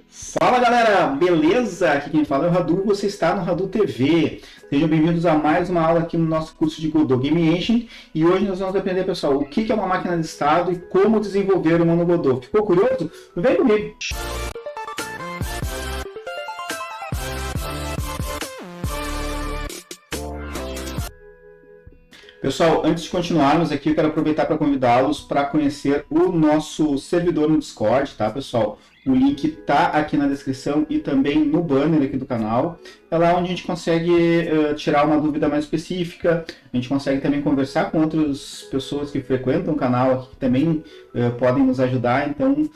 Fala galera, beleza? Aqui quem fala é o Radu, você está no Radu TV. Sejam bem-vindos a mais uma aula aqui no nosso curso de Godot Game Engine. E hoje nós vamos aprender, pessoal, o que é uma máquina de estado e como desenvolver uma no Godot. Ficou curioso? Vem comigo! Pessoal, antes de continuarmos aqui, eu quero aproveitar para convidá-los para conhecer o nosso servidor no Discord, tá, pessoal? O link está aqui na descrição e também no banner aqui do canal. É lá onde a gente consegue tirar uma dúvida mais específica, a gente consegue também conversar com outras pessoas que frequentam o canal aqui, que também podem nos ajudar. Então,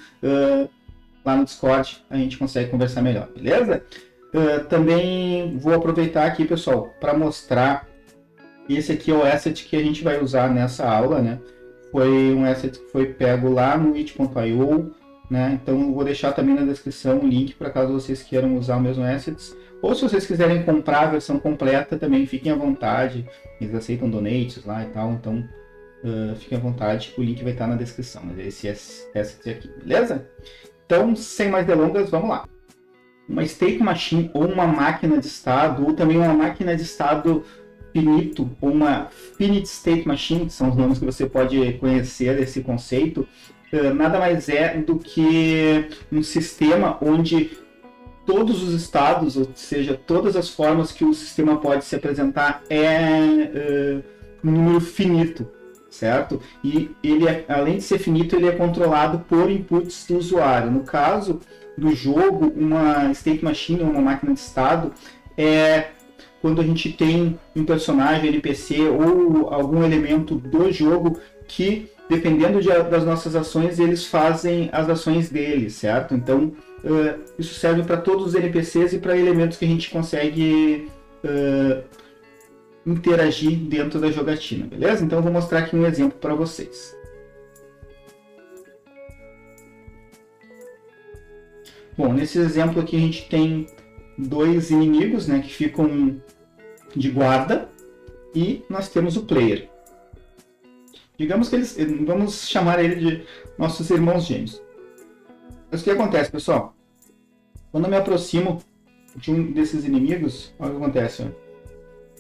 lá no Discord a gente consegue conversar melhor, beleza? Também vou aproveitar aqui, pessoal, para mostrar. Esse aqui é o asset que a gente vai usar nessa aula, né? Foi um asset que foi pego lá no it.io, né? Então eu vou deixar também na descrição o link para caso vocês queiram usar o mesmo assets. Ou se vocês quiserem comprar a versão completa, também fiquem à vontade. Eles aceitam donates lá e tal, então fiquem à vontade. O link vai estar na descrição, mas esse asset aqui, beleza? Então, sem mais delongas, vamos lá. Uma state machine ou uma máquina de estado, ou também uma máquina de estado finito, ou uma finite state machine, que são os nomes que você pode conhecer desse conceito, nada mais é do que um sistema onde todos os estados, ou seja, todas as formas que o sistema pode se apresentar é um número finito, certo? E ele, além de ser finito, ele é controlado por inputs do usuário. No caso do jogo, uma state machine, uma máquina de estado, é quando a gente tem um personagem, NPC ou algum elemento do jogo que, dependendo das nossas ações, eles fazem as ações deles, certo? Então, isso serve para todos os NPCs e para elementos que a gente consegue interagir dentro da jogatina, beleza? Então, eu vou mostrar aqui um exemplo para vocês. Bom, nesse exemplo aqui a gente tem dois inimigos, né, que ficam de guarda, e nós temos o player. Digamos que eles, vamos chamar ele de nossos irmãos gêmeos. Mas o que acontece, pessoal? Quando eu me aproximo de um desses inimigos, olha o que acontece. Ó.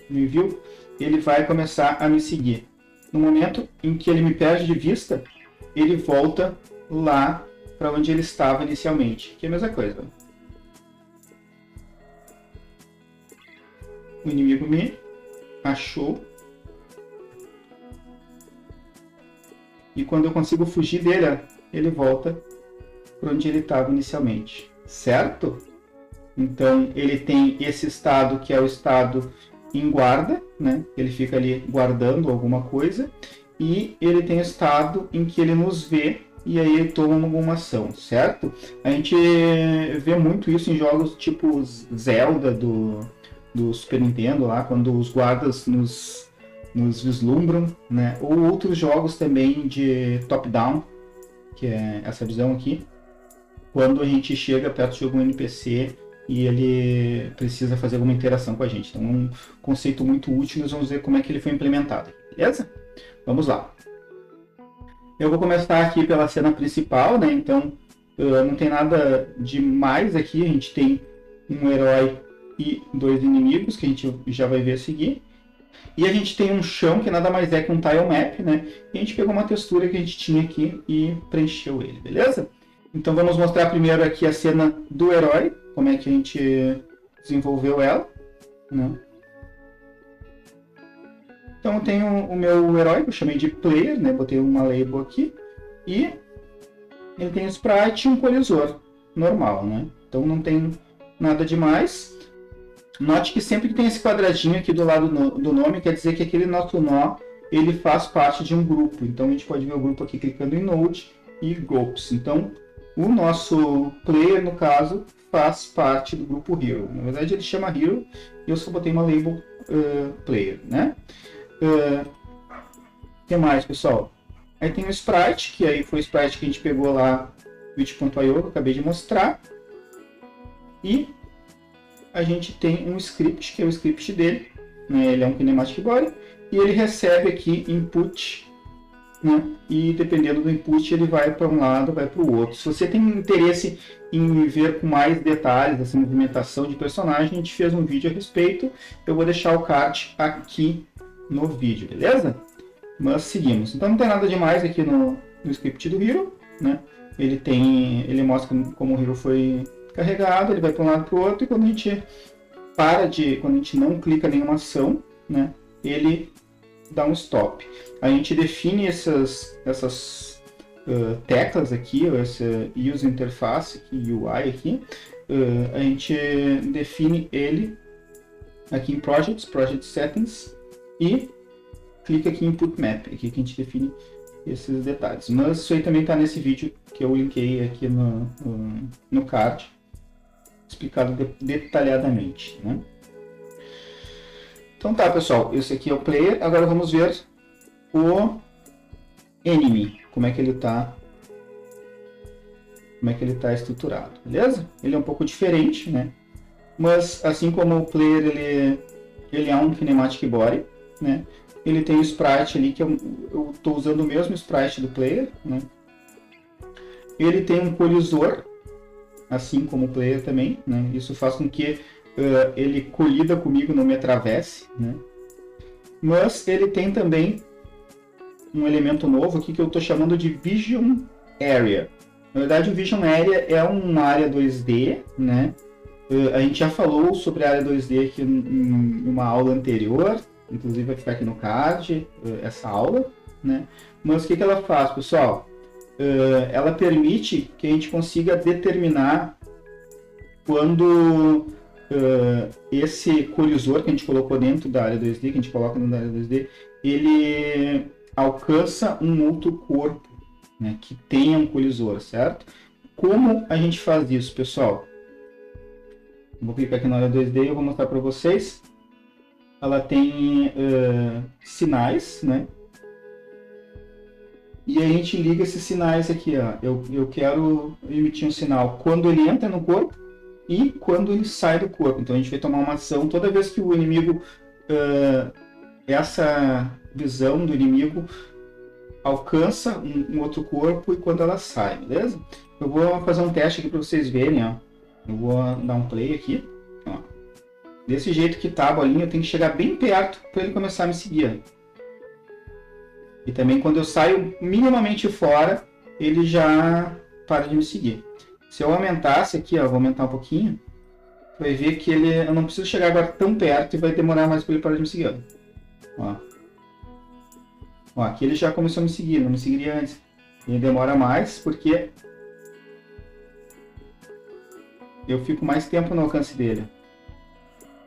Me viu? Ele vai começar a me seguir. No momento em que ele me perde de vista, ele volta lá para onde ele estava inicialmente, que é a mesma coisa. Ó. O inimigo me achou. E quando eu consigo fugir dele, ele volta para onde ele estava inicialmente. Certo? Então, ele tem esse estado que é o estado em guarda, né? Ele fica ali guardando alguma coisa. E ele tem o estado em que ele nos vê e aí ele toma alguma ação, certo? A gente vê muito isso em jogos tipo Zelda do Super Nintendo, lá, quando os guardas nos vislumbram, né? Ou outros jogos também de top-down, que é essa visão aqui, quando a gente chega perto de algum NPC e ele precisa fazer alguma interação com a gente. Então é um conceito muito útil, nós vamos ver como é que ele foi implementado, beleza? Vamos lá. Eu vou começar aqui pela cena principal, né? Então não tem nada demais aqui, a gente tem um herói e dois inimigos, que a gente já vai ver a seguir. E a gente tem um chão, que nada mais é que um tile map, né? E a gente pegou uma textura que a gente tinha aqui e preencheu ele, beleza? Então vamos mostrar primeiro aqui a cena do herói, como é que a gente desenvolveu ela, né? Então eu tenho o meu herói, que eu chamei de player, né? Botei uma label aqui. E ele tem um sprite e um colisor normal, né? Então não tem nada demais. Note que sempre que tem esse quadradinho aqui do lado do nome, quer dizer que aquele nosso nó, ele faz parte de um grupo. Então a gente pode ver o grupo aqui clicando em Node e Groups. Então o nosso player, no caso, faz parte do grupo Hero. Na verdade ele chama Hero e eu só botei uma label player, né? O que mais, pessoal? Aí tem o Sprite, que aí foi o Sprite que a gente pegou lá do it.io, que eu acabei de mostrar. E a gente tem um script, que é o script dele, né? Ele é um kinematic body, e ele recebe aqui input né? E dependendo do input, ele vai para um lado, vai para o outro. Se você tem interesse em ver com mais detalhes essa movimentação de personagem, a gente fez um vídeo a respeito. Eu vou deixar o card aqui no vídeo, beleza? Mas seguimos. Então não tem nada demais aqui no script do Hero, né? Ele mostra como o Hero foi carregado, ele vai para um lado para o outro, e quando a gente quando a gente não clica nenhuma ação, né? Ele dá um stop. A gente define essas teclas aqui, essa User Interface, aqui, UI aqui, a gente define ele aqui em Project Settings e clica aqui em Input Map, aqui que a gente define esses detalhes. Mas isso aí também está nesse vídeo que eu linkei aqui no card, explicado detalhadamente, né? Então tá, pessoal, esse aqui é o player. Agora vamos ver o enemy, como é que ele tá estruturado, beleza? Ele é um pouco diferente, né? Mas assim como o player ele é um kinematic body, né? Ele tem o sprite ali, que eu estou usando o mesmo sprite do player, né? Ele tem um colisor, assim como o player também, né? Isso faz com que ele colida comigo, não me atravesse, né? Mas ele tem também um elemento novo aqui que eu estou chamando de Vision Area. Na verdade, o Vision Area é uma área 2D, né? A gente já falou sobre a área 2D aqui em uma aula anterior, inclusive vai ficar aqui no card essa aula, né? Mas o que ela faz, pessoal? Ela permite que a gente consiga determinar quando esse colisor que a gente colocou dentro da área 2D, que a gente coloca dentro da área 2D, ele alcança um outro corpo, né, que tenha um colisor, certo? Como a gente faz isso, pessoal? Vou clicar aqui na área 2D e eu vou mostrar para vocês. Ela tem sinais, né? E a gente liga esses sinais aqui, ó. Eu quero emitir um sinal quando ele entra no corpo e quando ele sai do corpo. Então a gente vai tomar uma ação toda vez que o inimigo, essa visão do inimigo alcança um outro corpo e quando ela sai, beleza? Eu vou fazer um teste aqui para vocês verem, ó. Eu vou dar um play aqui, ó. Desse jeito que tá a bolinha, eu tenho que chegar bem perto para ele começar a me seguir. E também quando eu saio minimamente fora, ele já para de me seguir. Se eu aumentasse aqui, ó, vou aumentar um pouquinho, vai ver que eu não preciso chegar agora tão perto e vai demorar mais para ele parar de me seguir. Ó. Ó, aqui ele já começou a me seguir, não me seguiria antes. Ele demora mais porque eu fico mais tempo no alcance dele.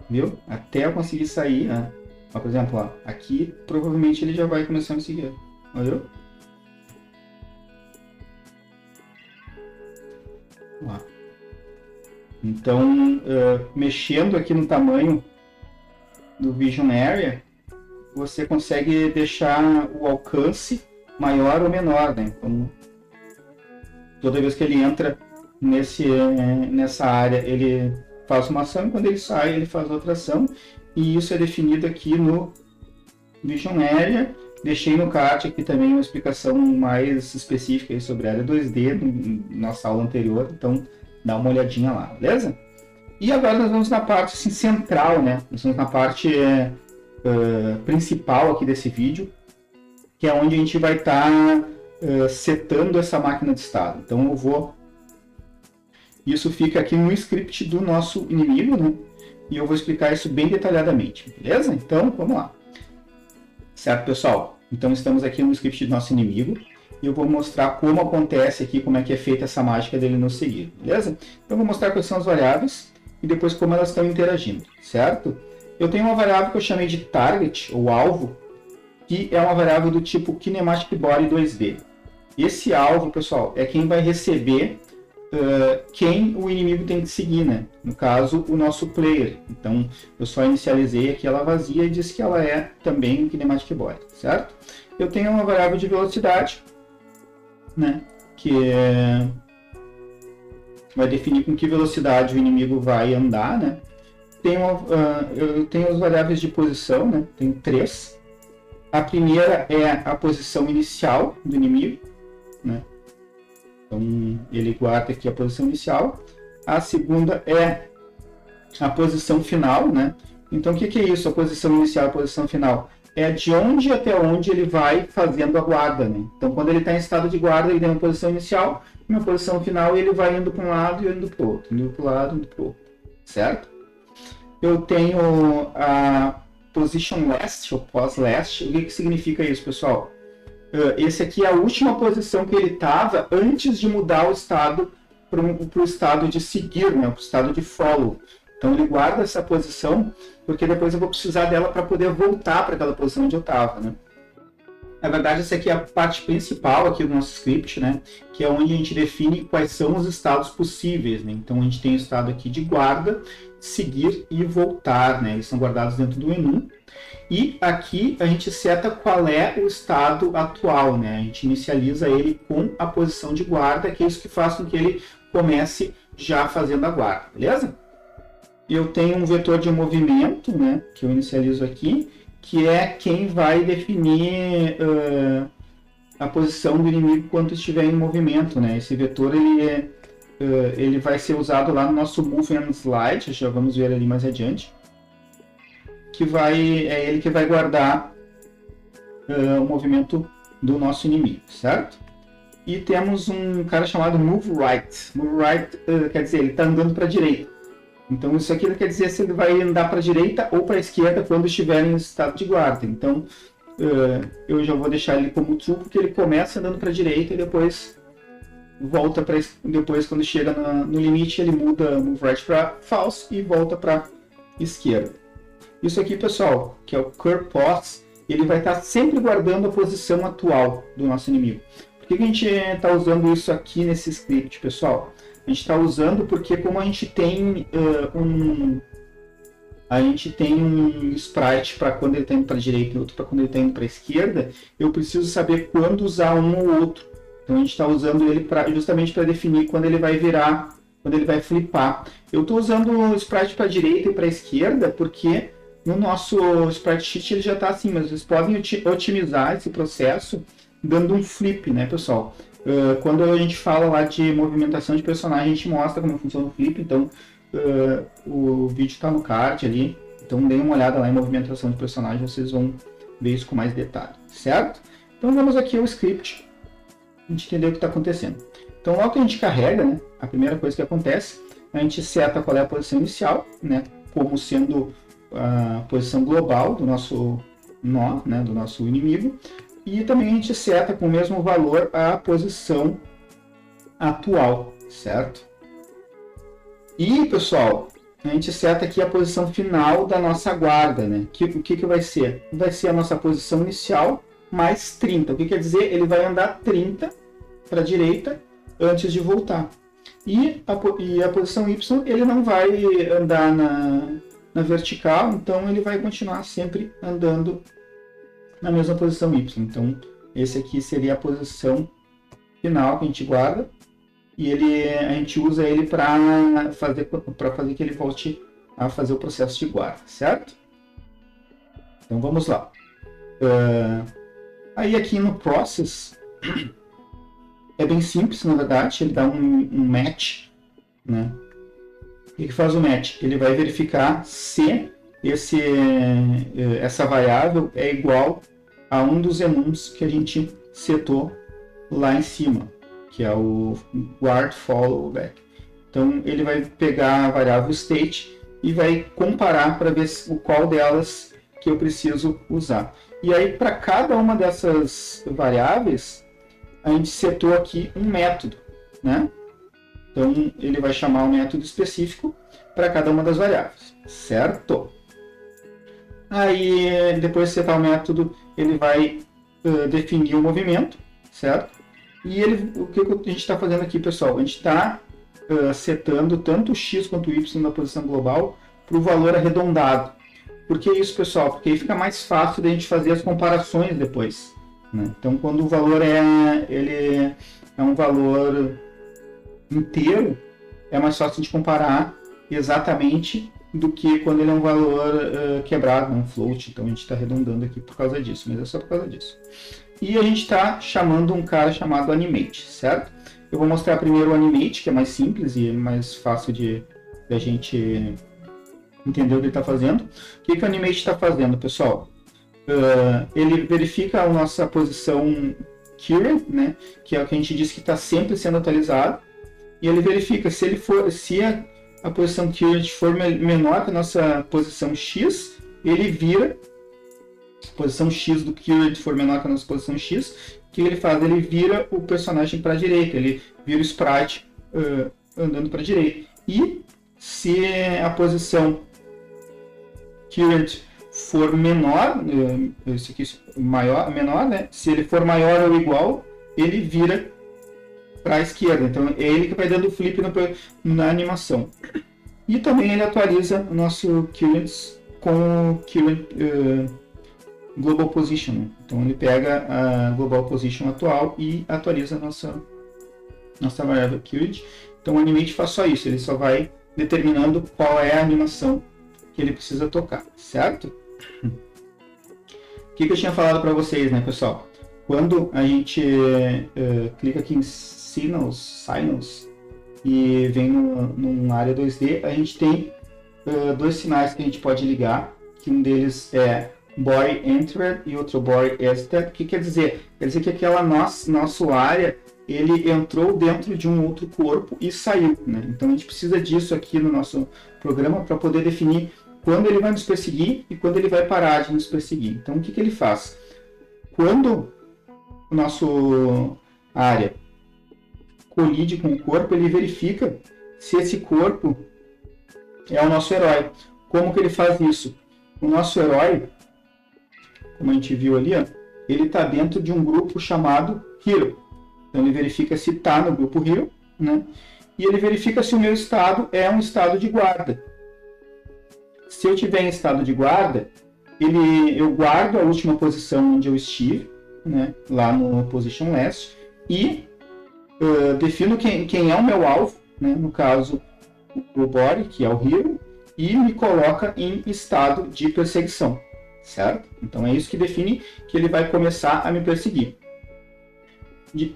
Viu? Até eu conseguir sair, né? Ó, por exemplo, ó, aqui provavelmente ele já vai começar a me seguir. Olha? Ó. Então, mexendo aqui no tamanho do Vision Area, você consegue deixar o alcance maior ou menor, né? Então, toda vez que ele entra nessa área, ele faz uma ação, e quando ele sai, ele faz outra ação, e isso é definido aqui no Vision Area. Deixei no card aqui também uma explicação mais específica sobre a área 2D, na nossa aula anterior, então dá uma olhadinha lá, beleza? E agora nós vamos na parte assim, central, né? Nós vamos na parte principal aqui desse vídeo, que é onde a gente vai estar setando essa máquina de estado. Então eu vou... Isso fica aqui no script do nosso inimigo, né? E eu vou explicar isso bem detalhadamente, beleza? Então, vamos lá. Certo, pessoal? Então estamos aqui no script do nosso inimigo e eu vou mostrar como acontece aqui, como é que é feita essa mágica dele nos seguir, beleza? Então eu vou mostrar quais são as variáveis e depois como elas estão interagindo, certo? Eu tenho uma variável que eu chamei de target, ou alvo, que é uma variável do tipo kinematic body 2D. Esse alvo, pessoal, é quem vai receber quem o inimigo tem que seguir, né? No caso, o nosso player. Então, eu só inicializei aqui ela vazia e disse que ela é também um kinematic body, certo? Eu tenho uma variável de velocidade, né? Que vai definir com que velocidade o inimigo vai andar, né? Eu tenho as variáveis de posição, né? Tenho 3. A primeira é a posição inicial do inimigo, né? Então ele guarda aqui a posição inicial. A segunda é a posição final, né? Então o que é isso? A posição inicial e a posição final é de onde até onde ele vai fazendo a guarda, né? Então quando ele está em estado de guarda, ele tem uma posição inicial, e uma posição final ele vai indo para um lado e indo para o outro, indo para o lado, indo para o outro, certo? Eu tenho a position last, ou pós-last. O que significa isso, pessoal? Esse aqui é a última posição que ele estava antes de mudar o estado para o estado de seguir, né? Para o estado de follow. Então ele guarda essa posição, porque depois eu vou precisar dela para poder voltar para aquela posição onde eu estava, né? Na verdade, essa aqui é a parte principal aqui do nosso script, né? Que é onde a gente define quais são os estados possíveis, né? Então a gente tem o estado aqui de guarda, seguir e voltar, né? Eles são guardados dentro do menu. E aqui a gente seta qual é o estado atual, né? A gente inicializa ele com a posição de guarda, que é isso que faz com que ele comece já fazendo a guarda, beleza? Eu tenho um vetor de movimento, né? Que eu inicializo aqui, que é quem vai definir a posição do inimigo quando estiver em movimento, né? Esse vetor ele vai ser usado lá no nosso Move and Slide, já vamos ver ali mais adiante, é ele que vai guardar o movimento do nosso inimigo, certo? E temos um cara chamado Move Right. Move Right quer dizer, ele está andando para a direita. Então isso aqui quer dizer se ele vai andar para a direita ou para a esquerda quando estiver em estado de guarda. Então eu já vou deixar ele como true, porque ele começa andando para a direita e depois volta para, depois quando chega no limite ele muda Move Right para false e volta para esquerda. Isso aqui, pessoal, que é o Curve Pause, ele vai estar sempre guardando a posição atual do nosso inimigo. Por que a gente está usando isso aqui nesse script, pessoal? A gente está usando porque como a gente tem um sprite para quando ele está indo para a direita e outro para quando ele está indo para a esquerda, eu preciso saber quando usar um ou outro. Então a gente está usando ele justamente para definir quando ele vai virar, quando ele vai flipar. Eu estou usando o sprite para a direita e para a esquerda porque no nosso sprite sheet ele já está assim, mas vocês podem otimizar esse processo dando um flip, né, pessoal? Quando a gente fala lá de movimentação de personagem, a gente mostra como funciona o flip, então o vídeo está no card ali, então deem uma olhada lá em movimentação de personagem, vocês vão ver isso com mais detalhe, certo? Então vamos aqui ao script, a gente entender o que está acontecendo. Então logo que a gente carrega, né, a primeira coisa que acontece, a gente seta qual é a posição inicial, né, como sendo a posição global do nosso nó, né, do nosso inimigo, e também a gente seta com o mesmo valor a posição atual, certo? E, pessoal, a gente seta aqui a posição final da nossa guarda, né? O que vai ser? Vai ser a nossa posição inicial mais 30. O que quer dizer? Ele vai andar 30 para a direita antes de voltar. E a posição Y, ele não vai andar na vertical, então ele vai continuar sempre andando na mesma posição Y. Então, esse aqui seria a posição final que a gente guarda e a gente usa ele para fazer que ele volte a fazer o processo de guarda, certo? Então, vamos lá. Aí aqui no Process, é bem simples, na verdade, ele dá um match, né? O que faz o match? Ele vai verificar se essa variável é igual a um dos enums que a gente setou lá em cima, que é o guard follow back. Então ele vai pegar a variável state e vai comparar para ver qual delas que eu preciso usar. E aí para cada uma dessas variáveis a gente setou aqui um método, né? Então ele vai chamar um método específico para cada uma das variáveis, certo? Aí depois de setar o método, ele vai definir o movimento, certo? E o que a gente está fazendo aqui, pessoal? A gente está setando tanto o x quanto o y na posição global para o valor arredondado. Por que isso, pessoal? Porque aí fica mais fácil de a gente fazer as comparações depois, né? Então, quando o valor ele é um valor inteiro, é mais fácil de comparar exatamente do que quando ele é um valor quebrado, um float. Então a gente está arredondando aqui por causa disso, mas é só por causa disso. E a gente está chamando um cara chamado animate, certo? Eu vou mostrar primeiro o animate, que é mais simples e mais fácil de a gente entender o que ele está fazendo. O que o animate está fazendo, pessoal? Ele verifica a nossa posição current, né? Que é o que a gente diz que está sempre sendo atualizado. E ele verifica se a posição current for menor que a nossa posição X, ele vira, se a posição X do current for menor que a nossa posição X, o que ele faz? Ele vira o personagem para a direita, ele vira o sprite andando para a direita. E se a posição current for menor, esse aqui menor, né? Se ele for maior ou igual, ele vira para a esquerda. Então é ele que vai dando flip na animação. E também ele atualiza o nosso current com o current global position. Então ele pega a global position atual e atualiza a nossa variável current. Então o animate faz só isso, ele só vai determinando qual é a animação que ele precisa tocar, certo? O que eu tinha falado para vocês, né, pessoal? Quando a gente clica aqui em Signals e vem numa área 2D, a gente tem dois sinais que a gente pode ligar, que um deles é Body Entered e outro Body Exited. O que quer dizer? Quer dizer que aquela nossa área, ele entrou dentro de um outro corpo e saiu, né? Então a gente precisa disso aqui no nosso programa para poder definir quando ele vai nos perseguir e quando ele vai parar de nos perseguir. Então o que ele faz? Quando o nosso área colide com o corpo, ele verifica se esse corpo é o nosso herói. Como que ele faz isso? O nosso herói, como a gente viu ali, ó, ele está dentro de um grupo chamado Hero. Então ele verifica se está no grupo Hero, né? E ele verifica se o meu estado é um estado de guarda. Se eu tiver em estado de guarda, eu guardo a última posição onde eu estive, né? Lá no Position Last, e defino quem é o meu alvo, né? No caso o body, que é o Hero, e me coloca em estado de perseguição, certo? Então é isso que define que ele vai começar a me perseguir.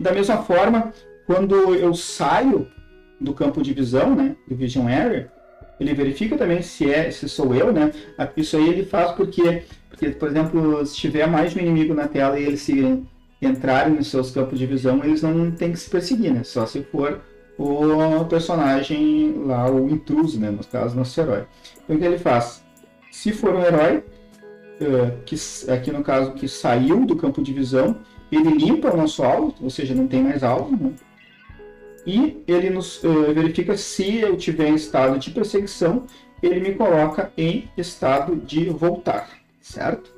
Da mesma forma, quando eu saio do campo de visão, né, do Vision Area, ele verifica também se sou eu, né? Isso aí ele faz porque, por exemplo, se tiver mais de um inimigo na tela e eles se entrarem nos seus campos de visão, eles não têm que se perseguir, né? Só se for o personagem lá, o intruso, né? No caso, nosso herói. Então o que ele faz? Se for um herói, que aqui no caso que saiu do campo de visão, ele limpa o nosso alvo, ou seja, não tem mais alvo, né? E ele nos verifica se eu tiver em estado de perseguição, ele me coloca em estado de voltar, certo?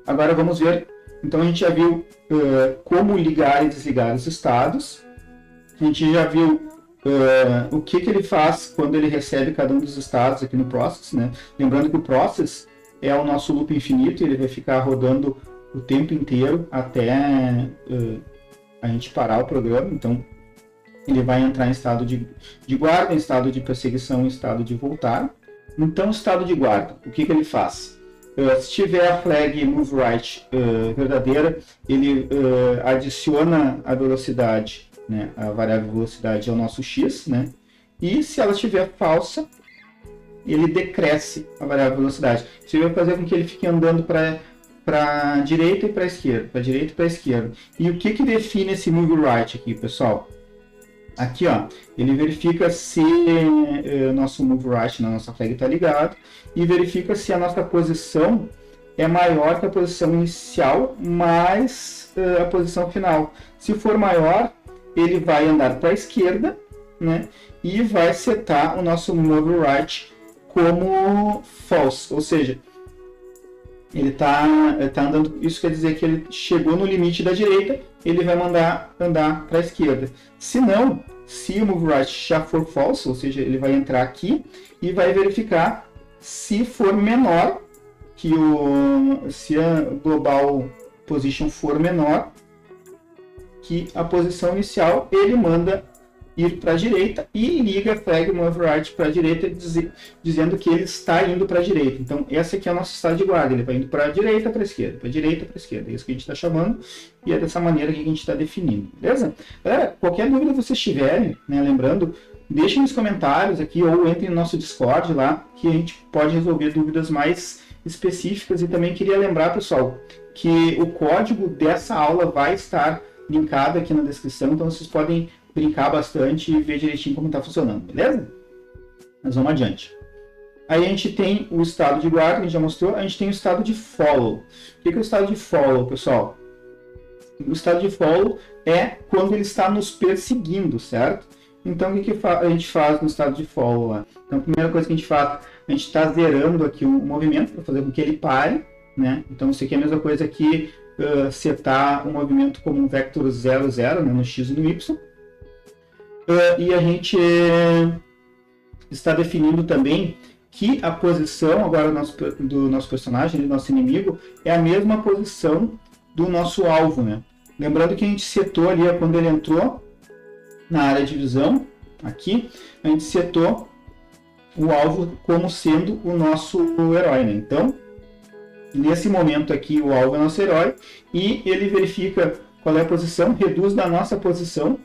Agora vamos ver, então a gente já viu como ligar e desligar os estados, a gente já viu o que ele faz quando ele recebe cada um dos estados aqui no Process, né? Lembrando que o Process é o nosso loop infinito, ele vai ficar rodando o tempo inteiro até a gente parar o programa, então ele vai entrar em estado de guarda, em estado de perseguição, em estado de voltar. Então, estado de guarda, o que ele faz? Se tiver a flag move right verdadeira, ele adiciona a velocidade, né, a variável velocidade ao nosso x, né? E se ela estiver falsa, ele decresce a variável velocidade. Isso vai fazer com que ele fique andando para a direita e para a esquerda, para a direita e para a esquerda. E o que define esse move right aqui, pessoal? Aqui, ó, ele verifica se nosso move right na nossa flag está ligado e verifica se a nossa posição é maior que a posição inicial mais a posição final. Se for maior, ele vai andar para a esquerda, né, e vai setar o nosso move right como false, ou seja, ele tá andando, isso quer dizer que ele chegou no limite da direita, ele vai mandar andar para a esquerda. Se não, se o move right já for false, ou seja, ele vai entrar aqui e vai verificar se for menor, se a global position for menor que a posição inicial, ele manda ir para a direita e liga flag move right para a direita, dizendo que ele está indo para a direita. Então, essa aqui é o nosso estado de guarda, ele vai indo para a direita, para a esquerda, para a direita, para a esquerda. É isso que a gente está chamando e é dessa maneira que a gente está definindo, beleza? Galera, qualquer dúvida que vocês tiverem, né, lembrando, deixem nos comentários aqui ou entrem no nosso Discord lá, que a gente pode resolver dúvidas mais específicas. E também queria lembrar, pessoal, que o código dessa aula vai estar linkado aqui na descrição, então vocês podem brincar bastante e ver direitinho como está funcionando, beleza? Mas vamos adiante. Aí a gente tem o estado de guarda, que a gente já mostrou, a gente tem o estado de follow. O que é o estado de follow, pessoal? O estado de follow é quando ele está nos perseguindo, certo? Então, o que a gente faz no estado de follow lá? Então, a primeira coisa que a gente faz, a gente está zerando aqui o movimento para fazer com que ele pare, né? Então, isso aqui é a mesma coisa que setar o movimento como um vector 0, 0, né? No x e no y. E a gente está definindo também que a posição agora do nosso personagem, do nosso inimigo, é a mesma posição do nosso alvo, né? Lembrando que a gente setou ali quando ele entrou na área de visão, aqui, a gente setou o alvo como sendo o nosso herói, né? Então, nesse momento aqui, o alvo é nosso herói e ele verifica qual é a posição, reduz da nossa posição,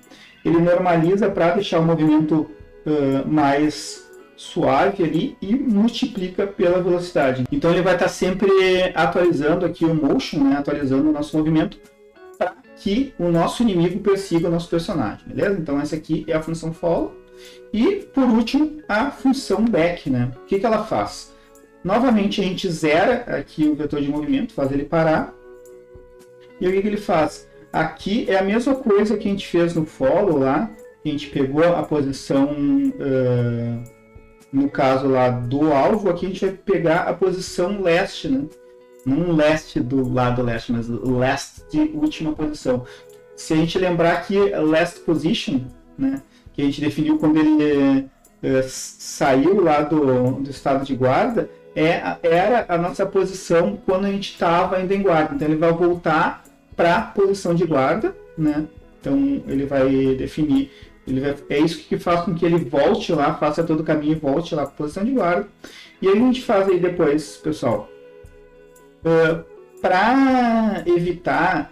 ele normaliza para deixar o movimento mais suave ali e multiplica pela velocidade. Então, ele vai estar sempre atualizando aqui o motion, né? Atualizando o nosso movimento para que o nosso inimigo persiga o nosso personagem, beleza? Então, essa aqui é a função follow. E, por último, a função back, né? O que ela faz? Novamente, a gente zera aqui o vetor de movimento, faz ele parar. E o que ele faz? Aqui é a mesma coisa que a gente fez no follow lá. A gente pegou a posição, no caso lá do alvo, aqui a gente vai pegar a posição leste, né? Não leste do lado leste, mas last de última posição. Se a gente lembrar que last position, né, que a gente definiu quando ele saiu lá do estado de guarda, era a nossa posição quando a gente estava ainda em guarda. Então ele vai voltar para a posição de guarda, né? Então ele vai definir, é isso que faz com que ele volte lá, faça todo o caminho e volte lá para a posição de guarda. E aí a gente faz aí depois, pessoal, para evitar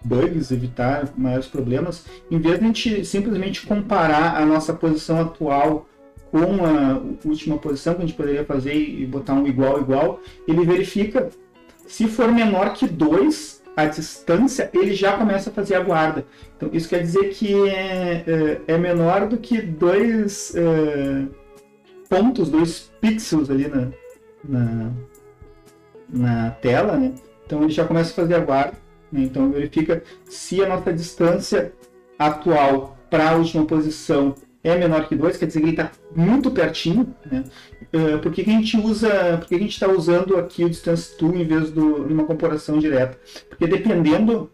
bugs, evitar maiores problemas, em vez de a gente simplesmente comparar a nossa posição atual com a última posição, que a gente poderia fazer e botar um igual, ele verifica, se for menor que 2 a distância, ele já começa a fazer a guarda. Então isso quer dizer que é menor do que 2 pontos, 2 pixels ali na tela, né? Então ele já começa a fazer a guarda, né? Então verifica se a nossa distância atual para a última posição é menor que 2, quer dizer que ele está muito pertinho, né? Por que a gente está usando aqui o distance tool em vez de uma comparação direta? Porque dependendo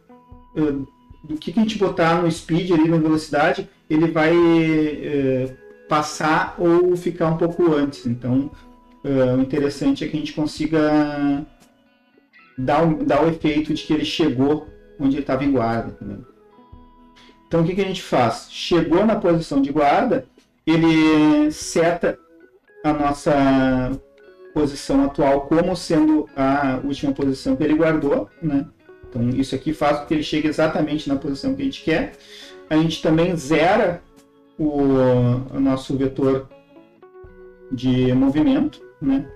do que a gente botar no speed ali, na velocidade, ele vai passar ou ficar um pouco antes. Então o interessante é que a gente consiga dar o efeito de que ele chegou onde ele estava em guarda, né? Então o que a gente faz? Chegou na posição de guarda, ele seta a nossa posição atual como sendo a última posição que ele guardou, né? Então isso aqui faz com que ele chegue exatamente na posição que a gente quer. A gente também zera o nosso vetor de movimento, né?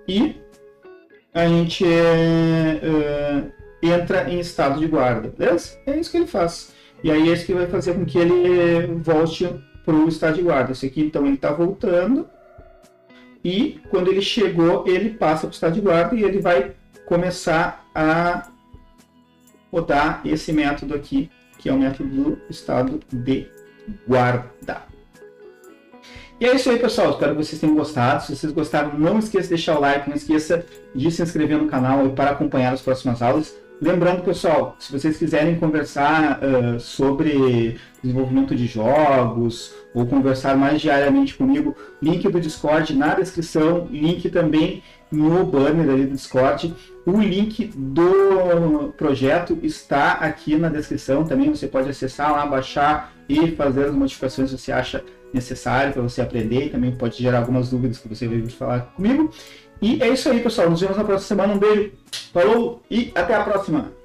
E a gente entra em estado de guarda, beleza? É isso que ele faz. E aí é isso que vai fazer com que ele volte para o estado de guarda. Esse aqui, então, ele está voltando. E quando ele chegou, ele passa para o estado de guarda e ele vai começar a rodar esse método aqui, que é o método do estado de guarda. E é isso aí, pessoal. Espero que vocês tenham gostado. Se vocês gostaram, não esqueça de deixar o like, não esqueça de se inscrever no canal para acompanhar as próximas aulas. Lembrando, pessoal, se vocês quiserem conversar sobre desenvolvimento de jogos ou conversar mais diariamente comigo, link do Discord na descrição, link também no banner ali do Discord. O link do projeto está aqui na descrição também. Você pode acessar lá, baixar e fazer as modificações que você acha necessário para você aprender. E também pode gerar algumas dúvidas que você vai vir falar comigo. E é isso aí, pessoal. Nos vemos na próxima semana. Um beijo, falou e até a próxima!